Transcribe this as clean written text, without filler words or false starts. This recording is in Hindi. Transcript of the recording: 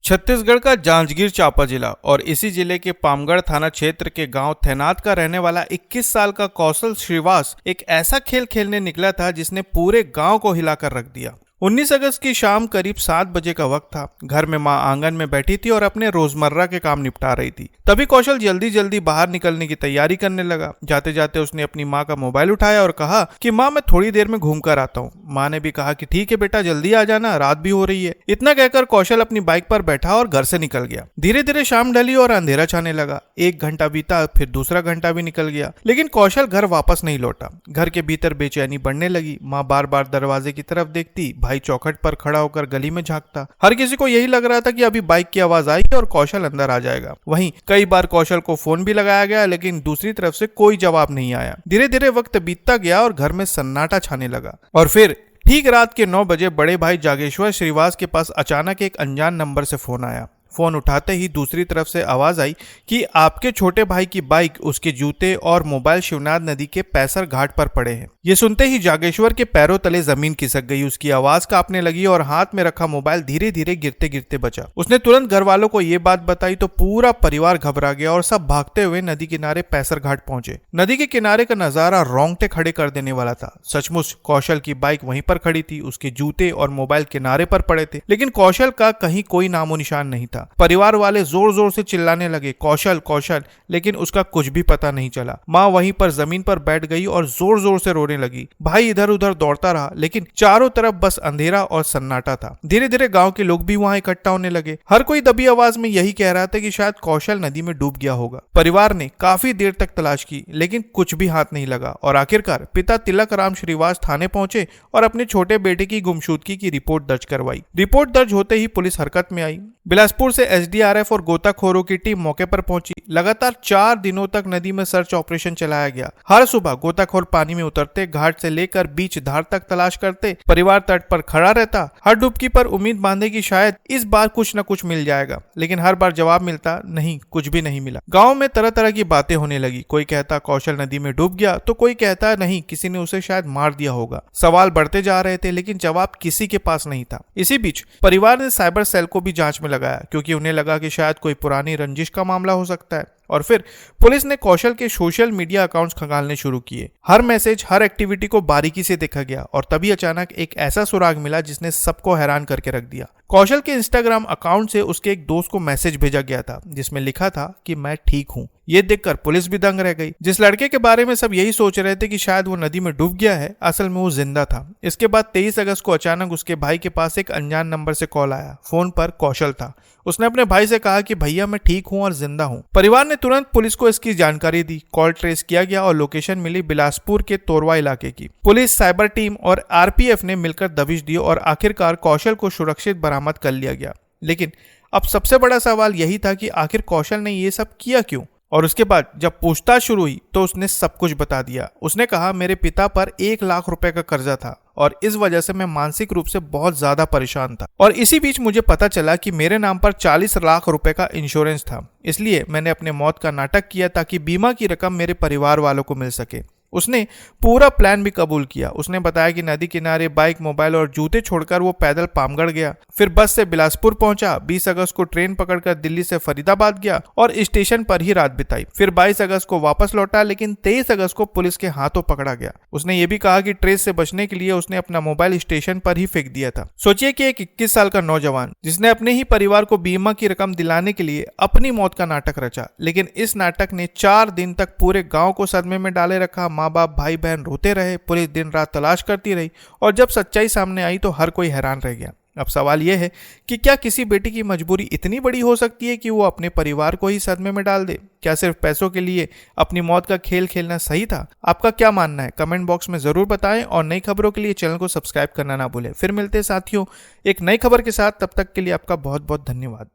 छत्तीसगढ़ का जांजगीर चांपा जिला और इसी जिले के पामगढ़ थाना क्षेत्र के गांव थैनात का रहने वाला 21 साल का कौशल श्रीवास एक ऐसा खेल खेलने निकला था जिसने पूरे गांव को हिलाकर रख दिया। 19 अगस्त की शाम करीब 7 बजे का वक्त था। घर में मां आंगन में बैठी थी और अपने रोजमर्रा के काम निपटा रही थी। तभी कौशल जल्दी जल्दी बाहर निकलने की तैयारी करने लगा। जाते जाते उसने अपनी मां का मोबाइल उठाया और कहा कि मां मैं थोड़ी देर में घूम कर आता हूँ। मां ने भी कहा कि ठीक है बेटा, जल्दी आ जाना, रात भी हो रही है। इतना कहकर कौशल अपनी बाइक पर बैठा और घर से निकल गया। धीरे धीरे शाम ढली और अंधेरा छाने लगा। 1 घंटा बीता, फिर दूसरा घंटा भी निकल गया, लेकिन कौशल घर वापस नहीं लौटा। घर के भीतर बेचैनी बढ़ने लगी। माँ बार बार दरवाजे की तरफ देखती, भाई चौखट पर खड़ा होकर गली में झांकता। हर किसी को यही लग रहा था कि अभी बाइक की आवाज आएगी और कौशल अंदर आ जाएगा। वहीं कई बार कौशल को फोन भी लगाया गया, लेकिन दूसरी तरफ से कोई जवाब नहीं आया। धीरे धीरे वक्त बीतता गया और घर में सन्नाटा छाने लगा। और फिर ठीक रात के 9 बजे बड़े भाई जागेश्वर श्रीवास के पास अचानक एक अनजान नंबर से फोन आया। फोन उठाते ही दूसरी तरफ से आवाज आई कि आपके छोटे भाई की बाइक, उसके जूते और मोबाइल शिवनाथ नदी के पैसर घाट पर पड़े हैं। ये सुनते ही जागेश्वर के पैरों तले जमीन खिसक गई। उसकी आवाज कांपने लगी और हाथ में रखा मोबाइल धीरे धीरे गिरते गिरते बचा। उसने तुरंत घर वालों को ये बात बताई तो पूरा परिवार घबरा गया और सब भागते हुए नदी किनारे पैसर घाट पहुंचे। नदी के किनारे का नजारा रोंगटे खड़े कर देने वाला था। सचमुच कौशल की बाइक वहीं पर खड़ी थी, उसके जूते और मोबाइल किनारे पर पड़े थे, लेकिन कौशल का कहीं कोई नामो निशान नहीं था। परिवार वाले जोर जोर से चिल्लाने लगे, कौशल कौशल, लेकिन उसका कुछ भी पता नहीं चला। माँ वहीं पर जमीन पर बैठ गई और जोर जोर से रोने लगी। भाई इधर उधर दौड़ता रहा, लेकिन चारों तरफ बस अंधेरा और सन्नाटा था। धीरे धीरे गांव के लोग भी वहां इकट्ठा होने लगे। हर कोई दबी आवाज में यही कह रहा था कि शायद कौशल नदी में डूब गया होगा। परिवार ने काफी देर तक तलाश की, लेकिन कुछ भी हाथ नहीं लगा और आखिरकार पिता तिलक राम श्रीवास थाने पहुंचे और अपने छोटे बेटे की गुमशुदगी की रिपोर्ट दर्ज करवाई। रिपोर्ट दर्ज होते ही पुलिस हरकत में आई। बिलासपुर से एसडीआरएफ और गोताखोरों की टीम मौके पर पहुंची। लगातार 4 दिनों तक नदी में सर्च ऑपरेशन चलाया गया। हर सुबह गोताखोर पानी में उतरते, घाट से लेकर बीच धार तक तलाश करते। परिवार तट पर खड़ा रहता, हर डुबकी पर उम्मीद बांधे कि शायद इस बार कुछ न कुछ मिल जाएगा, लेकिन हर बार जवाब मिलता नहीं, कुछ भी नहीं मिला। गांव में तरह तरह की बातें होने लगी। कोई कहता कौशल नदी में डूब गया, तो कोई कहता नहीं, किसी ने उसे शायद मार दिया होगा। सवाल बढ़ते जा रहे थे, लेकिन जवाब किसी के पास नहीं था। इसी बीच परिवार ने साइबर सेल को भी जांच में लगाया, क्योंकि उन्हें लगा कि शायद कोई पुरानी रंजिश का मामला हो सकता है। और फिर पुलिस ने कौशल के सोशल मीडिया अकाउंट्स खंगालने शुरू किए। हर मैसेज, हर एक्टिविटी को बारीकी से देखा गया और तभी अचानक एक ऐसा सुराग मिला जिसने सबको हैरान करके रख दिया। कौशल के इंस्टाग्राम अकाउंट से उसके एक दोस्त को मैसेज भेजा गया था, जिसमें लिखा था कि मैं ठीक हूँ। ये देखकर पुलिस भी दंग रह गई। जिस लड़के के बारे में सब यही सोच रहे थे कि शायद वो नदी में डूब गया है, असल में वो जिंदा था। इसके बाद 23 अगस्त को अचानक उसके भाई के पास एक अनजान नंबर से कॉल आया। फोन पर कौशल था। उसने अपने भाई से कहा कि भैया मैं ठीक हूँ और जिंदा हूँ। परिवार ने तुरंत पुलिस को इसकी जानकारी दी। कॉल ट्रेस किया गया और लोकेशन मिली बिलासपुर के तोरवा इलाके की। पुलिस, साइबर टीम और आरपीएफ ने मिलकर दबिश दी और आखिरकार कौशल को सुरक्षित बरामद कर लिया गया। लेकिन अब सबसे बड़ा सवाल यही था कि आखिर कौशल ने ये सब किया क्यों? और उसके बाद जब पूछताछ शुरू हुई तो उसने सब कुछ बता दिया। उसने कहा मेरे पिता पर 1 लाख रुपए का कर्जा था और इस वजह से मैं मानसिक रूप से बहुत ज्यादा परेशान था। और इसी बीच मुझे पता चला कि मेरे नाम पर 40 लाख रुपए का इंश्योरेंस था, इसलिए मैंने अपने मौत का नाटक किया ताकि बीमा की रकम मेरे परिवार वालों को मिल सके। उसने पूरा प्लान भी कबूल किया। उसने बताया कि नदी किनारे बाइक, मोबाइल और जूते छोड़कर वो पैदल पामगढ़ गया, फिर बस से बिलासपुर पहुंचा। 20 अगस्त को ट्रेन पकड़कर दिल्ली से फरीदाबाद गया और स्टेशन पर ही रात बिताई। फिर 22 अगस्त को वापस लौटा, लेकिन 23 अगस्त को पुलिस के हाथों पकड़ा गया। उसने ये भी कहा कि ट्रेस से बचने के लिए उसने अपना मोबाइल स्टेशन पर ही फेंक दिया था। सोचिए कि एक 21 साल का नौजवान जिसने अपने ही परिवार को बीमा की रकम दिलाने के लिए अपनी मौत का नाटक रचा, लेकिन इस नाटक ने 4 दिन तक पूरे गाँव को सदमे में डाले रखा। माँ बाप, भाई बहन रोते रहे, पुलिस दिन रात तलाश करती रही और जब सच्चाई सामने आई तो हर कोई हैरान रह गया। अब सवाल यह है कि क्या किसी बेटी की मजबूरी इतनी बड़ी हो सकती है कि वो अपने परिवार को ही सदमे में डाल दे? क्या सिर्फ पैसों के लिए अपनी मौत का खेल खेलना सही था? आपका क्या मानना है? कमेंट बॉक्स में जरूर बताएं और नई खबरों के लिए चैनल को सब्सक्राइब करना ना भूलें। फिर मिलते हैं साथियों एक नई खबर के साथ, तब तक के लिए आपका बहुत बहुत धन्यवाद।